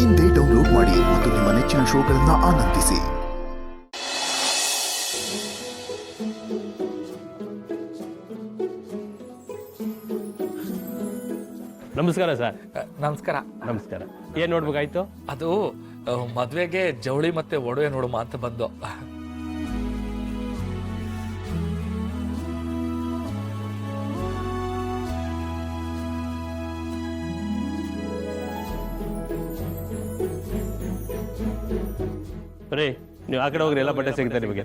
ಇಂದೇ ಡೌನ್ಲೋಡ್ ಮಾಡಿ ಮತ್ತು ನಿಮ್ಮ ನೆಚ್ಚಿನ ಶೋಗಳನ್ನು ಆನಂದಿಸಿ. ನಮಸ್ಕಾರ ಸರ್. ನಮಸ್ಕಾರ. ನಮಸ್ಕಾರ. ಏನ್ ನೋಡ್ಬೇಕಾಯ್ತು? ಅದು ಮದ್ವೆಗೆ ಜವಳಿ ಮತ್ತೆ ಒಡವೆ ನೋಡುಮ ಅಂತ ಬಂದು. ಬರೀ ನೀವು ಆ ಕಡೆ ಹೋಗ್ರಿ, ಎಲ್ಲ ಬಟ್ಟೆ ಸಿಗುತ್ತೆ ನಿಮಗೆ.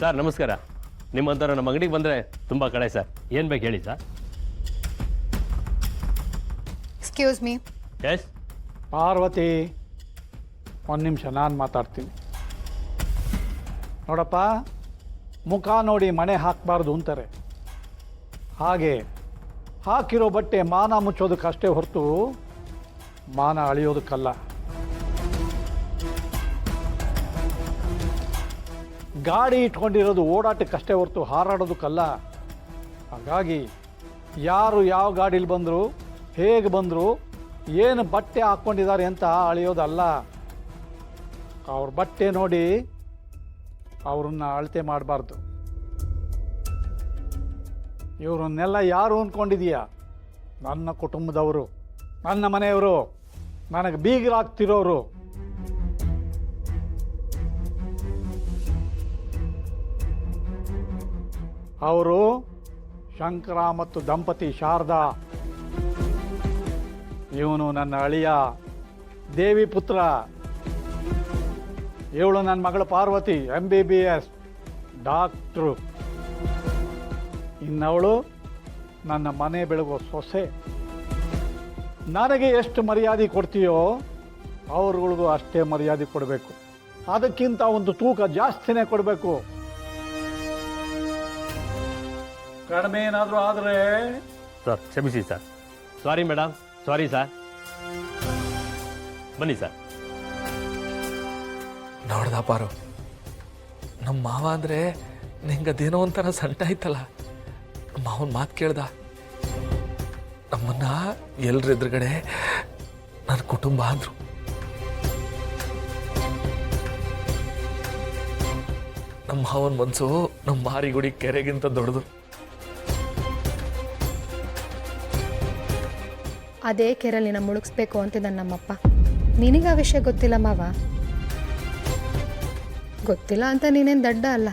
ಸರ್ ನಮಸ್ಕಾರ. ನಿಮ್ಮಂತರ ನಮ್ಮ ಅಂಗಡಿಗೆ ಬಂದ್ರೆ ತುಂಬಾ ಕಡೆ ಸರ್. ಏನ್ ಬೇಕು ಹೇಳಿ sir. Excuse me. Yes Parvati, ಒಂದು ನಿಮಿಷ ನಾನು ಮಾತಾಡ್ತೀನಿ. ನೋಡಪ್ಪ, ಮುಖ ನೋಡಿ ಮಣೆ ಹಾಕಬಾರ್ದು ಅಂತಾರೆ. ಹಾಗೆ ಹಾಕಿರೋ ಬಟ್ಟೆ ಮಾನ ಮುಚ್ಚೋದಕ್ಕಷ್ಟೇ ಹೊರತು ಮಾನ ಅಳಿಯೋದಕ್ಕಲ್ಲ. ಗಾಡಿ ಇಟ್ಕೊಂಡಿರೋದು ಓಡಾಟಕ್ಕಷ್ಟೇ ಹೊರತು ಹಾರಾಡೋದಕ್ಕಲ್ಲ. ಹಾಗಾಗಿ ಯಾರು ಯಾವ ಗಾಡೀಲಿ ಬಂದರು, ಹೇಗೆ ಬಂದರು, ಏನು ಬಟ್ಟೆ ಹಾಕ್ಕೊಂಡಿದ್ದಾರೆ ಅಂತ ಅಳಿಯೋದಲ್ಲ. ಅವ್ರ ಬಟ್ಟೆ ನೋಡಿ ಅವ್ರನ್ನ ಅಳತೆ ಮಾಡಬಾರ್ದು. ಇವರನ್ನೆಲ್ಲ ಯಾರು ಅಂದ್ಕೊಂಡಿದೀಯ? ನನ್ನ ಕುಟುಂಬದವರು, ನನ್ನ ಮನೆಯವರು, ನನಗೆ ಬೀಗರಾಗ್ತಿರೋರು. ಅವರು ಶಂಕರ ಮತ್ತು ದಂಪತಿ ಶಾರದಾ. ಇವನು ನನ್ನ ಅಳಿಯ ದೇವಿ ಪುತ್ರ. ಇವಳು ನನ್ನ ಮಗಳು ಪಾರ್ವತಿ, MBBS ಡಾಕ್ಟ್ರು. ಇನ್ನವಳು ನನ್ನ ಮನೆ ಬೆಳಗೋ ಸೊಸೆ. ನನಗೆ ಎಷ್ಟು ಮರ್ಯಾದೆ ಕೊಡ್ತೀಯೋ ಅವ್ರುಗಳಿಗೂ ಅಷ್ಟೇ ಮರ್ಯಾದೆ ಕೊಡಬೇಕು. ಅದಕ್ಕಿಂತ ಒಂದು ತೂಕ ಜಾಸ್ತಿನೇ ಕೊಡಬೇಕು. ಕಡಿಮೆ ಏನಾದರೂ ಆದರೆ ಸರ್ ಕ್ಷಮಿಸಿ sir. Sorry madam, sorry sir. ಬನ್ನಿ ಸರ್. ನೋಡ್ದ ಪಾರು, ನಮ್ಮ ಮಾವ ಅಂದ್ರೆ ನಿಂಗದೇನೋ ಒಂಥರ ಸಂಟ ಆಯ್ತಲ್ಲ. ಮಾವನ್ ಮಾತು ಕೇಳ್ದ. ನಮ್ಮನ್ನ ಎಲ್ರ ಎದುರುಗಡೆ ನನ್ನ ಕುಟುಂಬ ಅಂದ್ರು. ನಮ್ಮ ಮಾವನ್ ಮನ್ಸು ನಮ್ಮ ಮಾರಿಗುಡಿ ಕೆರೆಗಿಂತ ದೊಡ್ಡದು. ಅದೇ ಕೆರಳಿನ ಮುಳುಗಿಸ್ಬೇಕು ಅಂತಿದ್ದ ನಮ್ಮಪ್ಪ. ನಿನಗೆ ಆ ವಿಷಯ ಗೊತ್ತಿಲ್ಲ ಮಾವ. ಗೊತ್ತಿಲ್ಲ ಅಂತ ನೀನೇನು ದಡ್ಡ ಅಲ್ಲ.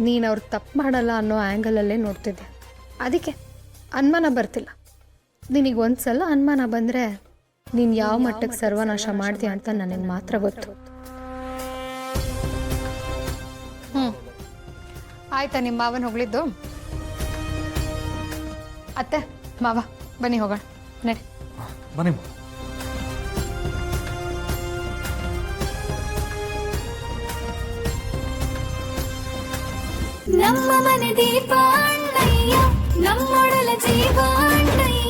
ನೀನು ಅವ್ರು ತಪ್ಪು ಮಾಡಲ್ಲ ಅನ್ನೋ ಆ್ಯಂಗಲಲ್ಲೇ ನೋಡ್ತಿದ್ದೆ. ಅದಕ್ಕೆ ಅನುಮಾನ ಬರ್ತಿಲ್ಲ. ನಿನಗೆ ಒಂದು ಸಲ ಅನುಮಾನ ಬಂದರೆ ನೀನು ಯಾವ ಮಟ್ಟಕ್ಕೆ ಸರ್ವನಾಶ ಮಾಡ್ತೀಯ ಅಂತ ನನಗೆ ಮಾತ್ರ ಗೊತ್ತು. ಆಯ್ತಾ ನಿಮ್ಮ ಮಾವನ ಹೋಗ್ಲಿದ್ದು? ಅತ್ತೆ ಮಾವ ಬನ್ನಿ ಹೋಗೋಣ, ನಡಿ. ಬನ್ನಿ. ನಮ್ಮ ಮನೆ ದೀಪ ಅಣ್ಣಯ್ಯ, ನಮ್ಮೊಡಲ ಜೀವ ಅಣ್ಣಯ್ಯ.